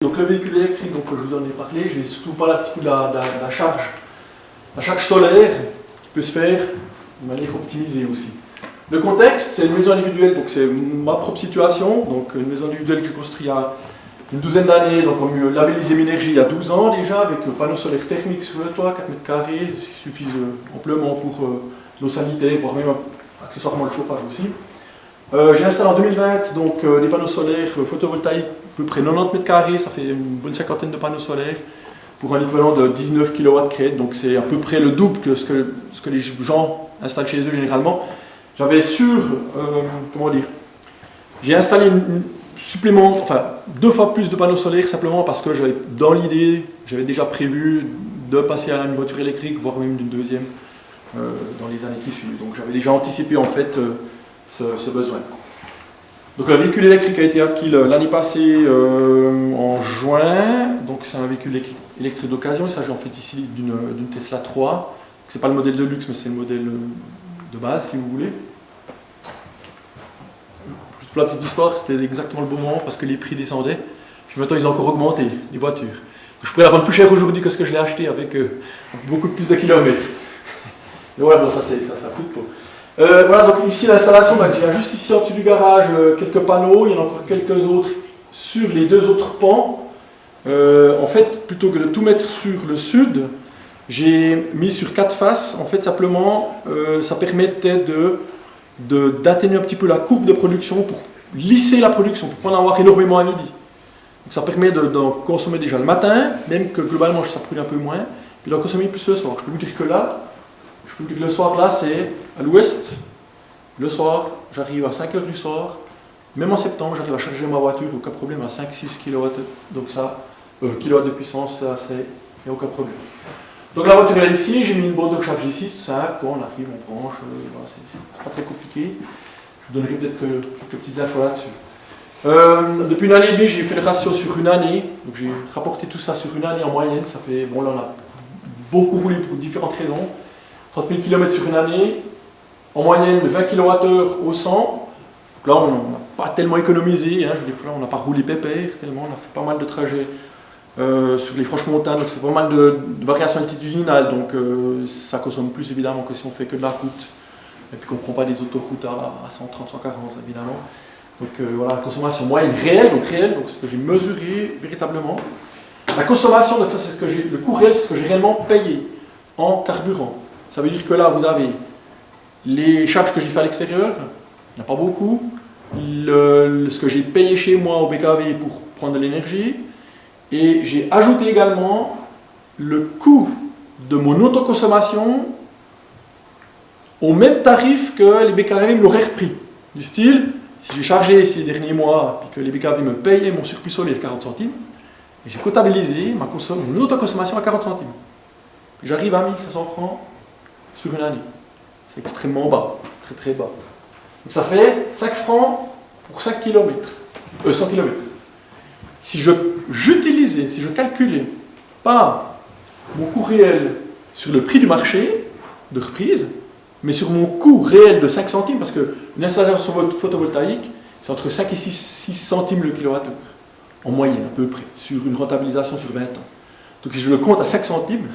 Donc le véhicule électrique, donc, je vous en ai parlé, je vais surtout parler un petit peu de la charge. La charge solaire qui peut se faire de manière optimisée aussi. Le contexte, c'est une maison individuelle, donc c'est ma propre situation. Donc une maison individuelle que j'ai construite il y a une douzaine d'années, donc on a labellisé Minergie il y a 12 ans déjà, avec panneaux solaires thermiques sur le toit, 4 mètres carrés, ce qui suffit amplement pour l'eau sanitaire, voire même accessoirement le chauffage aussi. J'ai installé en 2020 donc, des panneaux solaires photovoltaïques, à peu près 90 mètres carrés, ça fait une bonne cinquantaine de panneaux solaires, pour un équivalent de 19 kW crête, donc c'est à peu près le double que ce que les gens installent chez eux généralement. J'avais comment dire, j'ai installé deux fois plus de panneaux solaires simplement parce que dans l'idée, j'avais déjà prévu de passer à une voiture électrique, voire même d'une deuxième dans les années qui suivent. Donc j'avais déjà anticipé en fait ce besoin. Donc le véhicule électrique a été acquis l'année passée en juin. Donc c'est un véhicule électrique d'occasion. Il s'agit en fait ici d'une Tesla 3. C'est pas le modèle de luxe, mais c'est le modèle de base si vous voulez. Juste pour la petite histoire, c'était exactement le bon moment parce que les prix descendaient. Puis maintenant ils ont encore augmenté les voitures. Donc, je pourrais la vendre plus cher aujourd'hui que ce que je l'ai acheté avec beaucoup plus de kilomètres. Mais voilà, bon ça coûte pas. Voilà, donc ici l'installation, il y a juste ici en dessous du garage quelques panneaux, il y en a encore quelques autres sur les deux autres pans. En fait, plutôt que de tout mettre sur le sud, j'ai mis sur 4 faces. En fait, simplement, ça permettait d'atténuer un petit peu la courbe de production pour lisser la production, pour pas en avoir énormément à midi. Donc ça permet d'en consommer déjà le matin, même que globalement ça brûle un peu moins, puis d'en consommer plus le soir. Je peux vous dire que le soir là c'est à l'ouest, le soir j'arrive à 5h du soir, même en septembre j'arrive à charger ma voiture, aucun problème, à 5-6 kW, donc ça, kW de puissance, ça il n'y a aucun problème. Donc la voiture est ici, j'ai mis une borne de recharge ici, c'est simple, on arrive, on branche, voilà, c'est pas très compliqué. Je vous donnerai peut-être quelques petites infos là-dessus. Depuis une année et demie, j'ai fait le ratio sur une année, donc j'ai rapporté tout ça sur une année en moyenne, ça fait, bon là on a beaucoup roulé pour différentes raisons, 30 000 km sur une année, en moyenne 20 kWh au 100, donc là on n'a pas tellement économisé, hein, on n'a pas roulé pépère tellement, on a fait pas mal de trajets sur les franches montagnes, donc c'est pas mal de variations altitudinales, donc ça consomme plus évidemment que si on fait que de la route, et puis qu'on ne prend pas des autoroutes à 130, 140 évidemment. Donc voilà, la consommation moyenne réelle, donc ce que j'ai mesuré véritablement. La consommation, donc ça c'est le coût réel, c'est ce que j'ai réellement payé en carburant. Ça veut dire que là vous avez les charges que j'ai fait à l'extérieur, il n'y en a pas beaucoup, ce que j'ai payé chez moi au BKV pour prendre de l'énergie, et j'ai ajouté également le coût de mon autoconsommation au même tarif que les BKV me l'auraient repris. Du style, si j'ai chargé ces derniers mois et que les BKV me payaient mon surplus solaire 40 centimes, et j'ai comptabilisé mon autoconsommation à 40 centimes. Puis j'arrive à 1500 francs sur une année. C'est extrêmement bas, c'est très très bas. Donc ça fait 5 francs pour 5 km, 100 km. Si je calculais pas mon coût réel sur le prix du marché de reprise, mais sur mon coût réel de 5 centimes, parce qu'une installation photovoltaïque, c'est entre 5 et 6 centimes le kilowattheure, en moyenne à peu près, sur une rentabilisation sur 20 ans. Donc si je le compte à 5 centimes,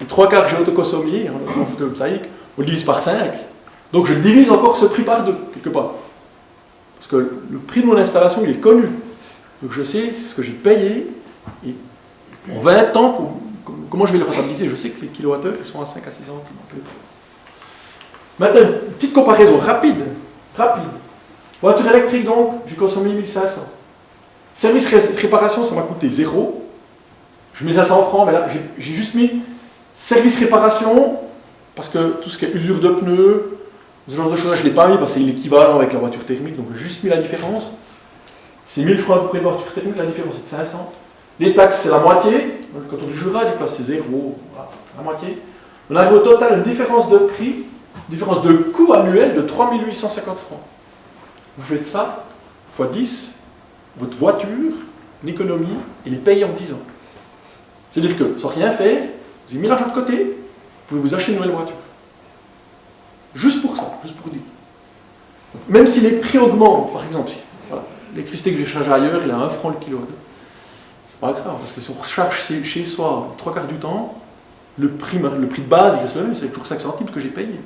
les 3 quarts que j'ai autoconsommé en photovoltaïque, on le divise par 5, donc je divise encore ce prix par 2, quelque part. Parce que le prix de mon installation, il est connu. Donc je sais ce que j'ai payé, et en 20 ans, comment je vais le rentabiliser. Je sais que les kilowattheures ils sont à 5 à 6 centimes. Maintenant, une petite comparaison rapide. Voiture électrique donc, j'ai consommé 1500. Service réparation, ça m'a coûté 0. Je mets 500 francs, mais là j'ai juste mis service réparation, parce que tout ce qui est usure de pneus, ce genre de choses, je ne l'ai pas mis parce que c'est l'équivalent avec la voiture thermique, donc j'ai juste mis la différence. C'est 1000 francs à peu près de voiture technique, la différence c'est de 500. Les taxes c'est la moitié, le canton du Jura, les places c'est 0, voilà, la moitié. On arrive au total à une différence de prix, différence de coût annuel de 3 850 francs. Vous faites ça, x 10, votre voiture, l'économie, et les payer en 10 ans. C'est-à-dire que sans rien faire, vous avez mis l'argent de côté, vous pouvez vous acheter une nouvelle voiture. Juste pour ça, juste pour dire. Même si les prix augmentent, par exemple, voilà, l'électricité que j'ai chargée ailleurs, elle est à 1 franc le kilo. c'est pas grave, parce que si on recharge chez soi 3/4 du temps, le prix de base il reste le même, c'est toujours 5 centimes que j'ai payé.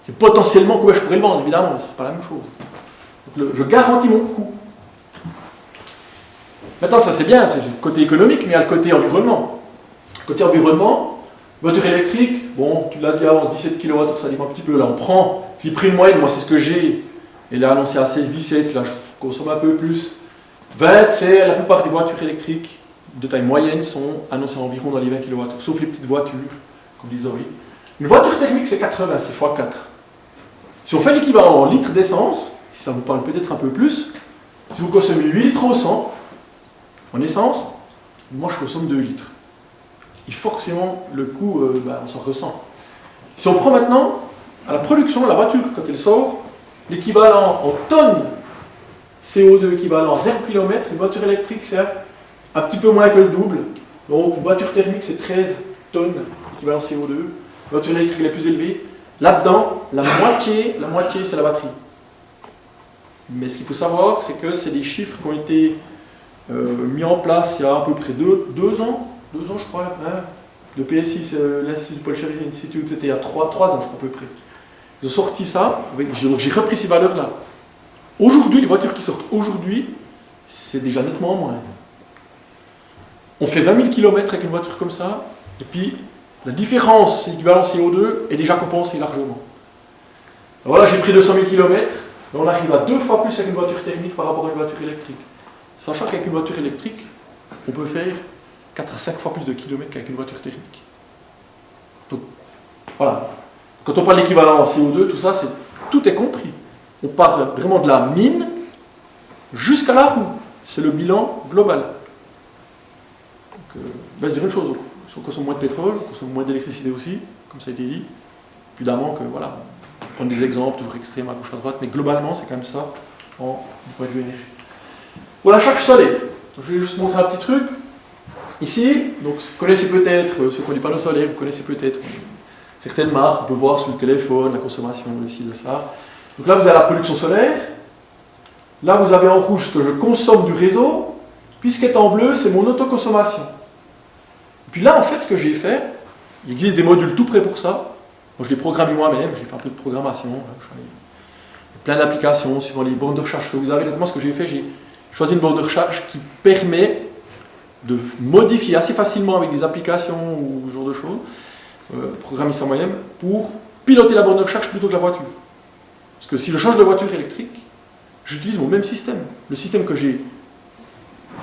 C'est potentiellement combien je pourrais le vendre, évidemment, c'est pas la même chose. Donc je garantis mon coût. Maintenant, ça c'est bien, c'est le côté économique, mais il y a le côté environnement. Côté environnement, voiture électrique, bon, tu l'as dit avant, 17 kWh, ça dépend un petit peu. Là, on prend, j'ai pris une moyenne, moi c'est ce que j'ai, et là annoncé à 16-17, là je consomme un peu plus. 20, c'est la plupart des voitures électriques de taille moyenne sont annoncées environ dans les 20 kWh, sauf les petites voitures, comme les Zoé. Une voiture thermique, c'est 80, c'est x4. Si on fait l'équivalent en litres d'essence, si ça vous parle peut-être un peu plus, si vous consommez 8 litres au 100, en essence, moi je consomme 2 litres. Et forcément, le coût, on s'en ressent. Si on prend maintenant, à la production, la voiture, quand elle sort, l'équivalent en tonnes CO2 équivalent à 0 km, une voiture électrique, c'est un petit peu moins que le double. Donc, une voiture thermique, c'est 13 tonnes équivalent CO2. Une voiture électrique la plus élevée. Là-dedans, la moitié, c'est la batterie. Mais ce qu'il faut savoir, c'est que c'est des chiffres qui ont été mis en place il y a à peu près 2 ans, je crois. Hein. Le PSI, l'Institut Paul Scherrer Institute, c'était il y a 3 ans, je crois, à peu près. Ils ont sorti ça, donc j'ai repris ces valeurs-là. Aujourd'hui, les voitures qui sortent aujourd'hui, c'est déjà nettement moins. On fait 20 000 km avec une voiture comme ça, et puis la différence, l'équivalent CO2, est déjà compensée largement. Alors là, j'ai pris 200 000 km, et on arrive à 2 fois plus avec une voiture thermique par rapport à une voiture électrique. Sachant qu'avec une voiture électrique, on peut faire 4 à 5 fois plus de kilomètres qu'avec une voiture thermique. Donc, voilà. Quand on parle d'équivalent en CO2, tout ça, tout est compris. On part vraiment de la mine jusqu'à la roue. C'est le bilan global. Donc, je vais se dire une chose, on consomme moins de pétrole, on consomme moins d'électricité aussi, comme ça a été dit. Évidemment que, voilà, on prend des exemples toujours extrêmes à gauche à droite, mais globalement, c'est quand même ça, du point de vue énergie. Pour la charge solaire, je vais juste montrer un petit truc. Ici, donc, vous connaissez peut-être, ceux qui ont des panneaux solaires, vous connaissez peut-être certaines marques, on peut voir sur le téléphone, la consommation, de ci, de ça. Donc là, vous avez la production solaire. Là, vous avez en rouge ce que je consomme du réseau. Puis ce qui est en bleu, c'est mon autoconsommation. Et puis là, en fait, ce que j'ai fait, il existe des modules tout prêts pour ça. Moi, je l'ai programmé moi-même, j'ai fait un peu de programmation. Il y a plein d'applications suivant les bornes de recharge que vous avez. Donc moi, ce que j'ai fait, j'ai choisi une borne de recharge qui permet de modifier assez facilement avec des applications ou ce genre de choses, programmer ça moi-même, pour piloter la borne de recharge plutôt que la voiture. Parce que si je change de voiture électrique, j'utilise mon même système. Le système que j'ai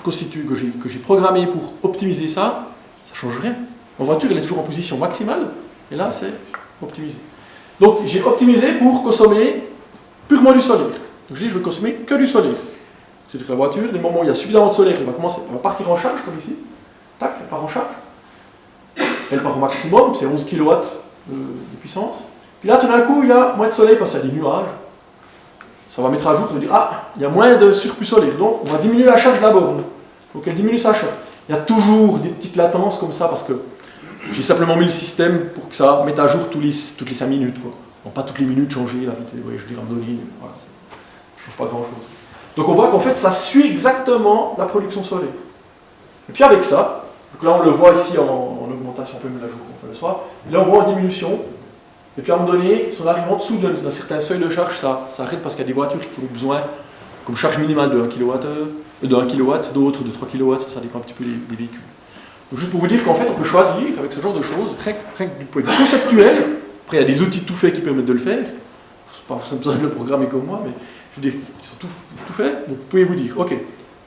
constitué, que j'ai programmé pour optimiser ça, ça ne change rien. Ma voiture, elle est toujours en position maximale, et là, c'est optimisé. Donc, j'ai optimisé pour consommer purement du solaire. Donc, je dis, je vais consommer que du solaire. C'est-à-dire que la voiture, dès le moment où il y a suffisamment de solaire, elle va partir en charge, comme ici. Tac, elle part en charge. Elle part au maximum, c'est 11 kW de puissance. Puis là, tout d'un coup, il y a moins de soleil parce qu'il y a des nuages. Ça va mettre à jour, ça va dire, ah, il y a moins de surplus solaire. Donc, on va diminuer la charge de la borne. Il faut qu'elle diminue sa charge. Il y a toujours des petites latences comme ça parce que j'ai simplement mis le système pour que ça mette à jour toutes les 5 minutes. Quoi. Donc, pas toutes les minutes changer la vitesse. Ouais, je veux dire, à un moment donné, voilà, ça ne change pas grand-chose. Donc, on voit qu'en fait, ça suit exactement la production solaire. Et puis, avec ça, donc là, on le voit ici en augmentation, on peut mettre la jour le soir. Et là, on voit en diminution. Et puis à un moment donné, si on arrive en dessous d'un certain seuil de charge, ça arrête parce qu'il y a des voitures qui ont besoin, comme charge minimale de 1 kW, d'autres de 3 kW, ça dépend un petit peu des véhicules. Donc juste pour vous dire qu'en fait, on peut choisir avec ce genre de choses, rien que du point de vue conceptuel. Après, il y a des outils tout faits qui permettent de le faire. C'est pas forcément besoin de le programmer comme moi, mais je veux dire, ils sont tout faits. Donc vous pouvez vous dire, ok,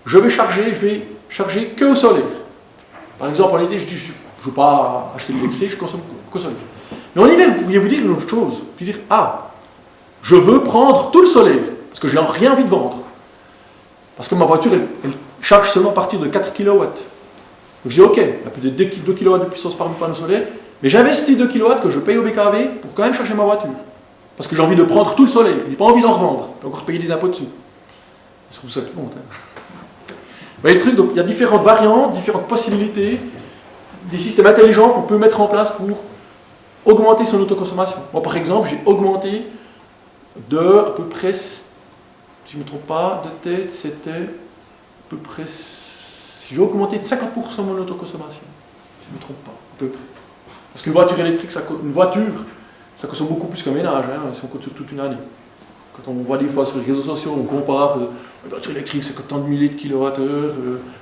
je vais charger que au solaire. Par exemple, en été, je dis, je ne veux pas acheter de l'excès, je consomme qu'au solaire. Mais en hiver, vous pourriez vous dire une autre chose. Puis dire, ah, je veux prendre tout le solaire, parce que je n'ai rien envie de vendre. Parce que ma voiture, elle charge seulement à partir de 4 kW. Donc je dis, ok, il y a peut-être 2 kW de puissance par panneau solaire, mais j'investis 2 kW que je paye au BKV pour quand même charger ma voiture. Parce que j'ai envie de prendre tout le solaire, je n'ai pas envie d'en revendre, et encore payer des impôts dessus. C'est surtout ça qui compte. Vous voyez le truc, donc il y a différentes variantes, différentes possibilités, des systèmes intelligents qu'on peut mettre en place pour augmenter son autoconsommation. Moi, par exemple, j'ai augmenté de à peu près, si je ne me trompe pas, de tête, c'était à peu près 6 si j'ai augmenté de 50% mon autoconsommation, si je ne me trompe pas, à peu près. Parce qu'une voiture électrique, ça consomme beaucoup plus qu'un ménage, hein, si on compte sur toute une année. Quand on voit des fois sur les réseaux sociaux, on compare une voiture électrique, ça coûte tant de milliers de kilowattheures,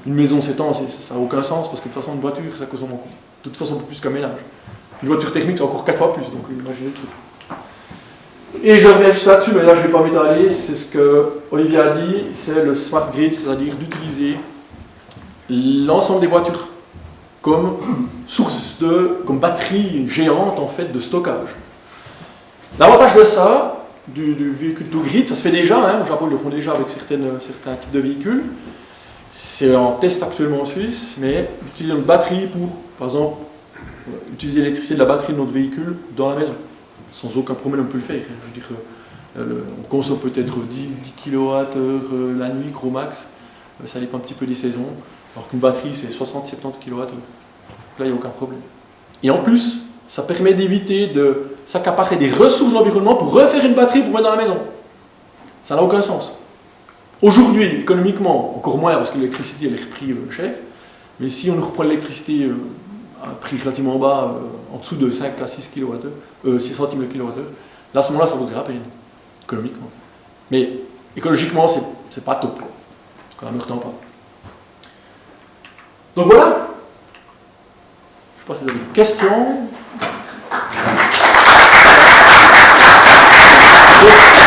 une maison c'est tant, ça n'a aucun sens, parce que de toute façon, une voiture, ça consomme de toute façon plus qu'un ménage. Une voiture thermique, c'est encore 4 fois plus, donc imaginez le truc. Et je reviens juste là-dessus, mais là je ne vais pas m'étaler, c'est ce que Olivier a dit, c'est le smart grid, c'est-à-dire d'utiliser l'ensemble des voitures comme source comme batterie géante en fait de stockage. L'avantage de ça, du véhicule to grid, ça se fait déjà, hein, au Japon ils le font déjà avec certains types de véhicules, c'est en test actuellement en Suisse, mais utiliser une batterie pour, par exemple, utiliser l'électricité de la batterie de notre véhicule dans la maison. Sans aucun problème, on peut le faire. Je veux dire, on consomme peut-être 10 kWh la nuit, gros max, ça dépend un petit peu des saisons, alors qu'une batterie c'est 60-70 kWh. Là, il n'y a aucun problème. Et en plus, ça permet d'éviter de s'accaparer des ressources de l'environnement pour refaire une batterie pour mettre dans la maison. Ça n'a aucun sens. Aujourd'hui, économiquement, encore moins parce que l'électricité elle est reprise cher, mais si on reprend l'électricité à un prix relativement bas, en dessous de 5 à 6 kWh, 6 centimes de kWh, là à ce moment-là ça vaudrait la peine, économiquement. Mais écologiquement, c'est pas top, quoi. Quand même, ne pas. Donc voilà. Je ne sais pas si vous avez des questions.